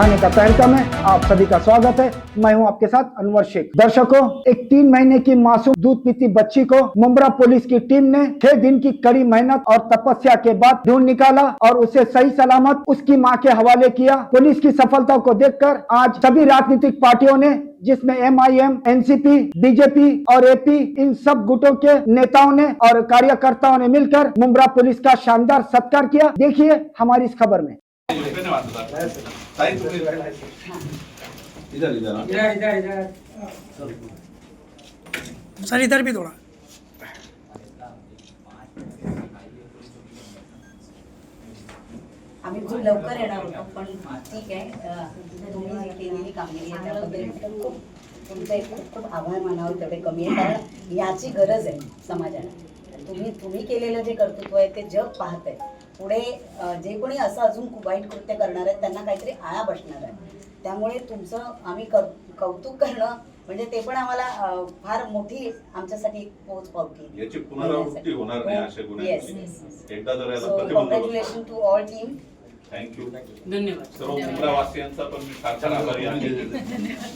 खाने का कार्यक्रम है। आप सभी का स्वागत है। मैं हूं आपके साथ अनवर शेख। दर्शकों, एक 3 महीने की मासूम दूध पीती बच्ची को मुंब्रा पुलिस की टीम ने 6 दिन की कड़ी मेहनत और तपस्या के बाद ढूंढ निकाला और उसे सही सलामत उसकी मां के हवाले किया। पुलिस की सफलता को देखकर आज सभी राजनीतिक पार्टियों ने, जिसमें MIM, NCP, BJP और AP, इन सब गुटों के नेताओं ने और कार्यकर्ताओं ने मिलकर मुंब्रा पुलिस का शानदार सत्कार किया। देखिए हमारी इस खबर में। सर इधर भी थोड़ा। आम्ही खूप लवकर येणार होतो, पण ठीक आहे, तुम्ही जी केलेली कामगिरी आहे त्याबद्दल खूप तुमचे खूप खूप आभार मानावे तेवढे कमी आहे, कारण याची गरज आहे समाजाला। तुम्ही केलेलं जे कर्तृत्व आहे ते जग पाहत आहे। पुढे जे कोणी असं अजून खूप वाईट कृत्य करणार आहेत त्यांना काहीतरी आळा बसणार आहे। त्यामुळे तुमचं आम्ही कौतुक करणं म्हणजे ते पण आम्हाला फार मोठी आमच्यासाठी पोच पावती। याची पुनरावृत्ती होणार नाही अशा गुन्ह्यांची। एकदा जर याला प्रतिबंध, congratulation to all team. Thank you, धन्यवाद। सर्व मुंब्रावासियांचा पण मी फार फार आभारी आहे।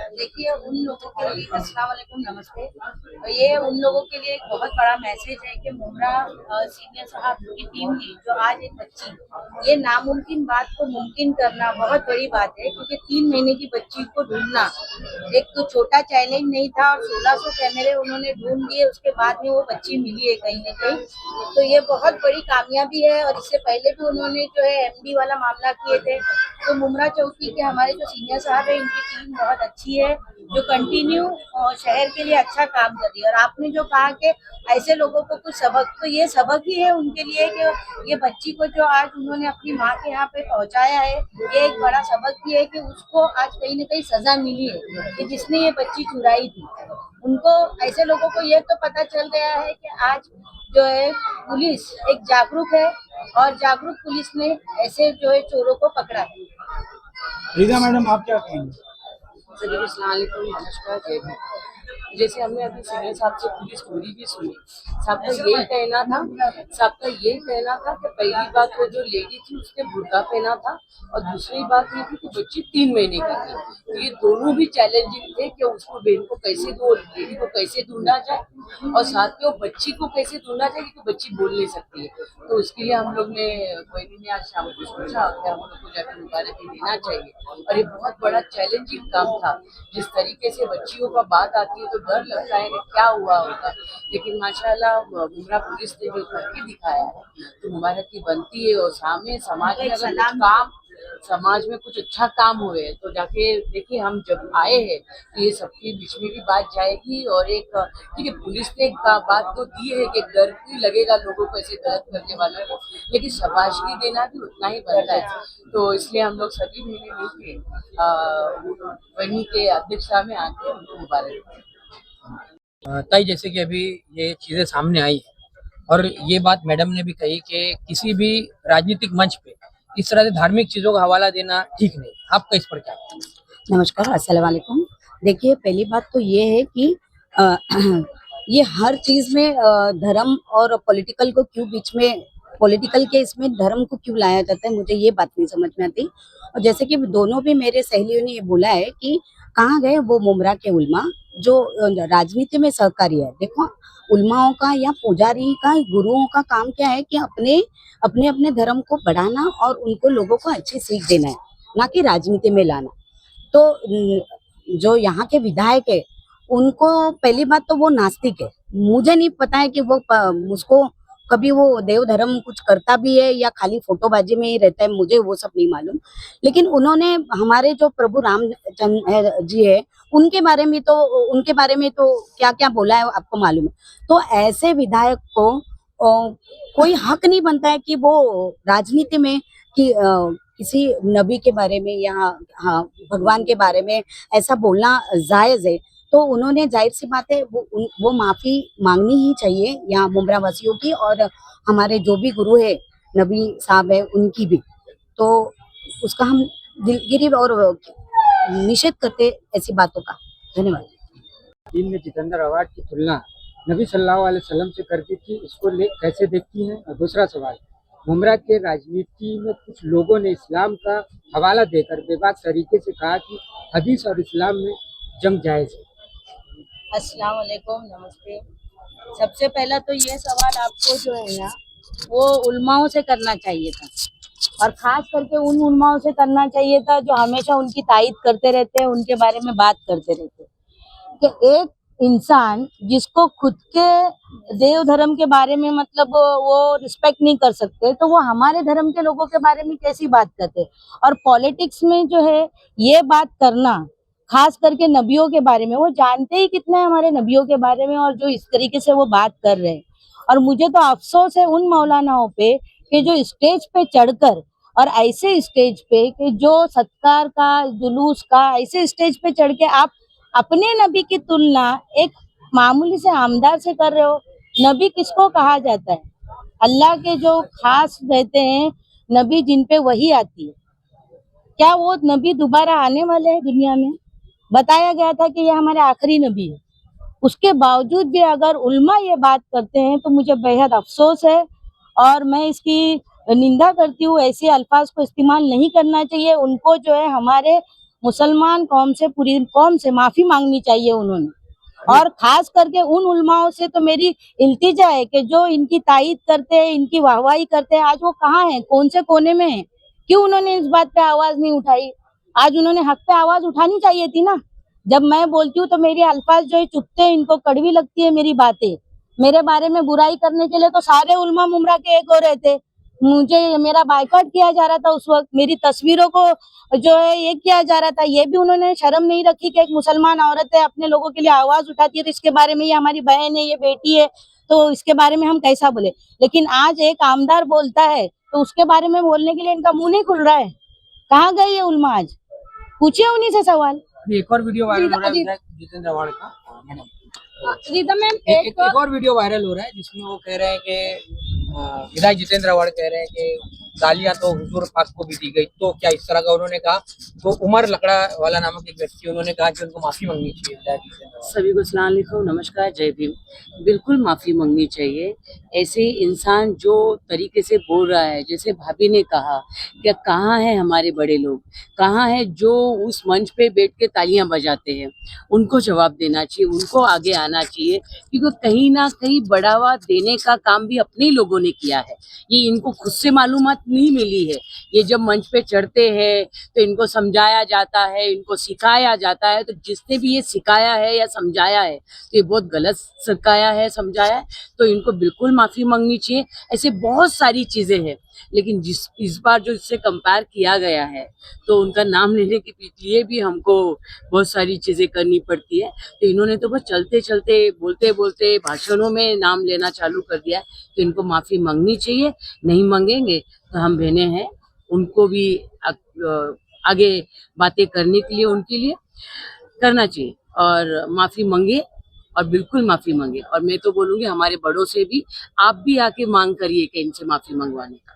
देखिए, उन लोगों के लिए अस्सलाम वालेकुम, नमस्ते। ये उन लोगों के लिए एक बहुत बड़ा मैसेज है कि मुंब्रा सीनियर साहब की टीम ने जो आज एक बच्ची, ये नामुमकिन बात को मुमकिन करना बहुत बड़ी बात है, क्योंकि 3 महीने की बच्ची को ढूंढना एक तो छोटा चैलेंज नहीं था और 1600 कैमरे उन्होंने ढूंढ लिए, उसके बाद में वो बच्ची मिली है कहीं न कहीं। तो ये बहुत बड़ी कामयाबी है। और इससे पहले भी उन्होंने जो है MD वाला मामला किए थे। तो मुंब्रा चौकी के हमारे जो सीनियर साहब है, इनकी टीम बहुत अच्छी है, जो कंटिन्यू शहर के लिए अच्छा काम कर रही है। और आपने जो कहा कि ऐसे लोगों को कुछ सबक, तो ये सबक ही है उनके लिए कि ये बच्ची को जो आज उन्होंने अपनी माँ के यहाँ पे पहुँचाया है, ये एक बड़ा सबक भी है कि उसको आज कहीं न कहीं सजा मिली है कि जिसने ये बच्ची चुराई थी। उनको, ऐसे लोगों को ये तो पता चल गया है कि आज जो है पुलिस एक जागरूक है और जागरूक पुलिस ने ऐसे जो है चोरों को पकड़ा है। रीजा मैडम, आप क्या कहेंगे? अस्सलाम वालेकुम, नमस्कार, जय हिंद। जैसे हमने अभी सीनियर साहब से पूरी स्टोरी भी सुनी, साहब का यही कहना था कि पहली बात वो जो लेडी थी उसने बुर्का पहना था और दूसरी बात ये थी कि बच्ची 3 महीने की थी। तो ये दोनों भी चैलेंजिंग थे कि उसको बहन को कैसे दो, लेडी को कैसे ढूंढा जाए और साथ में वो बच्ची को कैसे ढूंढा जाए, क्योंकि बच्ची बोल नहीं सकती है। तो उसके लिए हम लोग ने, बहनी ने आज शाम को सोचा कि हम लोग को जाकर मुबारकी देना चाहिए। और ये बहुत बड़ा चैलेंजिंग काम था। जिस तरीके से बच्चियों का बात आती है तो डर लगता है कि क्या हुआ होगा, लेकिन माशाल्लाह मुंब्रा पुलिस ने जो करके दिखाया है तो मुबारक की बनती है। और सामने समाज में अगर समाज में कुछ अच्छा काम हुए तो जाके देखिए, हम जब आए हैं तो ये सबके बीच में भी बात जाएगी। और एक ठीक है, पुलिस ने बात तो दी है कि डर भी लगेगा लोगों को ऐसे गलत करने वालों को, लेकिन शाबाशी देना भी उतना ही बनता है। तो इसलिए हम लोग सभी मिले मिलके वहीं के अध्यक्षता में आके उनको मुबारक। ताई, जैसे कि अभी ये चीज़ें सामने आई है और ये बात मैडम ने भी कही कि किसी भी राजनीतिक मंच पे इस तरह से धार्मिक चीज़ों का हवाला देना ठीक नहीं। आपका इस पर क्या? नमस्कार, अस्सलाम वालेकुम। देखिए, पहली बात तो ये है कि ये हर चीज़ में धर्म और पॉलिटिकल को क्यों बीच में, पॉलिटिकल के इसमें धर्म को क्यों लाया जाता है, मुझे ये बात नहीं समझ में आती। और जैसे कि दोनों भी मेरे सहेलियों ने ये बोला है कि कहाँ गए वो मुंब्रा के उल्मा जो राजनीति में सहकारी है। देखो, उल्माओं का या पुजारी का, गुरुओं का काम क्या है कि अपने अपने धर्म को बढ़ाना और उनको लोगों को अच्छी सीख देना है, ना कि राजनीति में लाना। तो जो यहाँ के विधायक है उनको, पहली बात तो वो नास्तिक है। मुझे नहीं पता है कि वो उसको कभी वो देव धर्म कुछ करता भी है या खाली फोटोबाजी में ही रहता है, मुझे वो सब नहीं मालूम। लेकिन उन्होंने हमारे जो प्रभु रामचंद्र जी है उनके बारे में तो क्या क्या बोला है आपको मालूम है। तो ऐसे विधायक को कोई हक नहीं बनता है कि वो राजनीति में कि किसी नबी के बारे में या भगवान के बारे में ऐसा बोलना जायज है। तो उन्होंने, जाहिर सी बात है, वो माफी मांगनी ही चाहिए यहाँ मुंब्रा वासियों की और हमारे जो भी गुरु है, नबी साहब है, उनकी भी। तो उसका हम दिलगिरी और निषेध करते ऐसी बातों का। धन्यवाद। दिन में जितेंद्र अवार्ड की तुलना नबी सल्लल्लाहु अलैहि वसल्लम से करती थी, इसको कैसे देखती हैं? और दूसरा सवाल, मुमरा के राजनीति में कुछ लोगों ने इस्लाम का हवाला देकर बेबाक तरीके से कहा कि हदीस और इस्लाम में जंग जायज़ है। अस्सलाम वालेकुम, नमस्ते। सबसे पहला तो ये सवाल आपको जो है ना वो उलमाओं से करना चाहिए था, और खास करके उन उलमाओं से करना चाहिए था जो हमेशा उनकी तायीद करते रहते हैं, उनके बारे में बात करते रहते हैं कि एक इंसान जिसको खुद के देव धर्म के बारे में मतलब वो रिस्पेक्ट नहीं कर सकते, तो वो हमारे धर्म के लोगों के बारे में कैसी बात करते। और पॉलिटिक्स में जो है ये बात करना, खास करके नबियों के बारे में, वो जानते ही कितना है हमारे नबियों के बारे में, और जो इस तरीके से वो बात कर रहे हैं। और मुझे तो अफसोस है उन मौलानाओं पे कि जो स्टेज पे चढ़कर, और ऐसे स्टेज पे कि जो सत्कार का जुलूस का ऐसे स्टेज पे चढ़ के आप अपने नबी की तुलना एक मामूली से आमदार से कर रहे हो। नबी किसको कहा जाता है? अल्लाह के जो खास रहते हैं नबी, जिन पे वही आती है। क्या वो नबी दोबारा आने वाले हैं दुनिया में? बताया गया था कि ये हमारे आखिरी नबी है। उसके बावजूद भी अगर उल्मा ये बात करते हैं तो मुझे बेहद अफसोस है, और मैं इसकी निंदा करती हूँ। ऐसे अल्फाज को इस्तेमाल नहीं करना चाहिए। उनको जो है हमारे मुसलमान कौम से, पूरी कौम से माफी मांगनी चाहिए उन्होंने। और खास करके उन उलमाओं से तो मेरी इल्तिजा है कि जो इनकी तायीद करते हैं, इनकी वाहवाही करते हैं, आज वो कहाँ हैं, कौन से कोने में हैं? क्यों उन्होंने इस बात पे आवाज नहीं उठाई? आज उन्होंने हक पे आवाज उठानी चाहिए थी ना। जब मैं बोलती हूँ तो मेरे अल्फाज जो है चुभते हैं, इनको कड़वी लगती है मेरी बातें। मेरे बारे में बुराई करने के लिए तो सारे उलमा मुमरा के एक हो रहे थे। मुझे मेरा बायकॉट किया जा रहा था उस वक्त, मेरी तस्वीरों को जो है ये किया जा रहा था। ये भी उन्होंने शर्म नहीं रखी कि एक मुसलमान औरत है, अपने लोगों के लिए आवाज उठाती है, तो इसके बारे में, ये हमारी बहन है, ये बेटी है, तो इसके बारे में हम कैसा बोले। लेकिन आज एक आमदार बोलता है तो उसके बारे में बोलने के लिए इनका मुंह नहीं खुल रहा है। कहाँ गए ये उलमा? आज पूछिए उन्हीं से सवाल। एक और वीडियो वायरल हो रहा है विधायक जितेंद्र अवार्ड का। मैडम, रीता मैम, एक और वीडियो वायरल हो रहा है जिसमें वो कह रहे हैं कि विधायक जितेंद्र अवार्ड कह रहे हैं कि गालियां तो हुजूर पाक को भी दी गई, तो क्या इस तरह का उन्होंने कहा। तो उमर लकड़ा वाला नामक एक व्यक्ति, उन्होंने कहा कि उनको माफी मांगनी चाहिए विधायक जितेंद्र अवार्ड। सभी को सलाम अलैकुम, नमस्कार, जय भीम। बिल्कुल माफ़ी मांगनी चाहिए। ऐसे इंसान जो तरीके से बोल रहा है, जैसे भाभी ने कहा कि कहाँ है हमारे बड़े लोग, कहाँ है जो उस मंच पे बैठ के तालियां बजाते हैं, उनको जवाब देना चाहिए, उनको आगे आना चाहिए, क्योंकि कहीं ना कहीं बढ़ावा देने का काम भी अपने लोगों ने किया है। ये इनको खुद से मालूमात नहीं मिली है। ये जब मंच पे चढ़ते हैं तो इनको समझाया जाता है, इनको सिखाया जाता है। तो जिसने भी ये सिखाया है या समझाया है तो ये बहुत गलत सिखाया है, समझाया है, तो इनको बिल्कुल माफ़ी मांगनी चाहिए। ऐसे बहुत सारी चीज़ें हैं, लेकिन इस बार जो इससे कंपेयर किया गया है तो उनका नाम लेने के लिए भी हमको बहुत सारी चीज़ें करनी पड़ती है। तो इन्होंने तो बस चलते चलते, बोलते बोलते भाषणों में नाम लेना चालू कर दिया है। तो इनको माफ़ी मांगनी चाहिए। नहीं मांगेंगे तो हम बहनें हैं, उनको भी आगे बातें करने के लिए, उनके लिए करना चाहिए, और माफ़ी मांगे, और बिल्कुल माफ़ी मांगे। और मैं तो बोलूँगी हमारे बड़ों से भी आप भी आके मांग करिए कि इनसे माफ़ी मंगवाने का।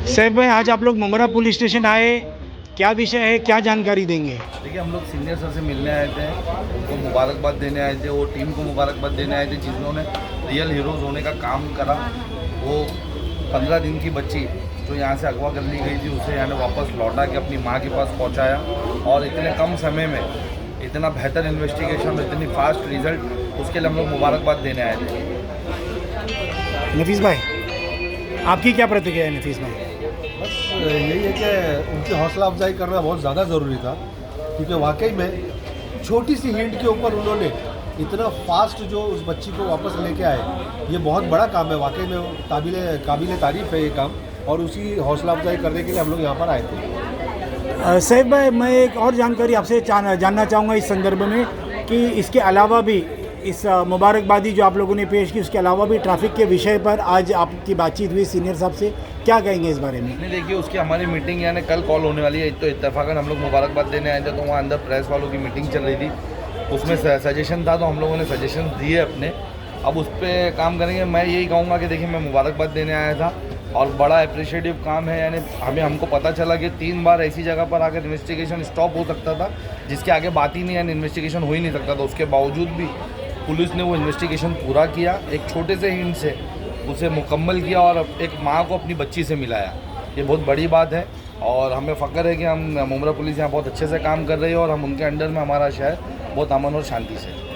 सैफ भाई, आज आप लोग मुमरा पुलिस स्टेशन आए, क्या विषय है, क्या जानकारी देंगे? देखिए, हम लोग सीनियर सर से मिलने आए थे, उनको मुबारकबाद देने आए थे, वो टीम को मुबारकबाद देने आए थे जिन्होंने रियल हीरोज़ होने का काम करा। वो 15 दिन की बच्ची जो यहाँ से अगवा कर ली गई थी, उसे यहाँ वापस लौटा के अपनी माँ के पास पहुँचाया, और इतने कम समय में इतना बेहतर इन्वेस्टिगेशन, इतनी फास्ट रिजल्ट, उसके लिए हम लोग मुबारकबाद देने आए थे। नफीस भाई, आपकी क्या प्रतिक्रिया है? नफीस भाई, बस यही है कि उनकी हौसला अफजाई करना बहुत ज़्यादा ज़रूरी था, क्योंकि वाकई में छोटी सी हिंट के ऊपर उन्होंने इतना फास्ट जो उस बच्ची को वापस लेके आए, ये बहुत बड़ा काम है। वाकई में काबिल तारीफ़ है ये काम, और उसी हौसला अफजाई करने के लिए हम लोग यहाँ पर आए थे। सैफ भाई, मैं एक और जानकारी आपसे जानना चाहूँगा इस संदर्भ में कि इसके अलावा भी, इस मुबारकबादी जो आप लोगों ने पेश की, उसके अलावा भी ट्रैफिक के विषय पर आज आपकी बातचीत हुई सीनियर साहब से, क्या कहेंगे इस बारे में? नहीं, देखिए, उसकी हमारी मीटिंग यानी कल कॉल होने वाली है। तो इत्तेफाकन हम लोग मुबारकबाद देने आए थे, तो वहाँ अंदर प्रेस वालों की मीटिंग चल रही थी, उसमें सजेशन था, तो हम लोगों ने सजेशन दिए अपने। अब उस पर काम करेंगे। मैं यही कहूँगा कि देखिए, मैं मुबारकबाद देने आया था, और बड़ा अप्रिशिएटिव काम है। यानी हमको पता चला कि 3 बार ऐसी जगह पर आकर इन्वेस्टिगेशन स्टॉप हो सकता था, जिसके आगे बात ही नहीं, यानी इन्वेस्टिगेशन हो ही नहीं सकता था। उसके बावजूद भी पुलिस ने वो इन्वेस्टिगेशन पूरा किया, एक छोटे से हिंट से उसे मुकम्मल किया और एक माँ को अपनी बच्ची से मिलाया। ये बहुत बड़ी बात है और हमें फ़ख्र है कि हम मुंब्रा पुलिस यहाँ बहुत अच्छे से काम कर रही है और हम उनके अंडर में हमारा शहर बहुत अमन और शांति से है।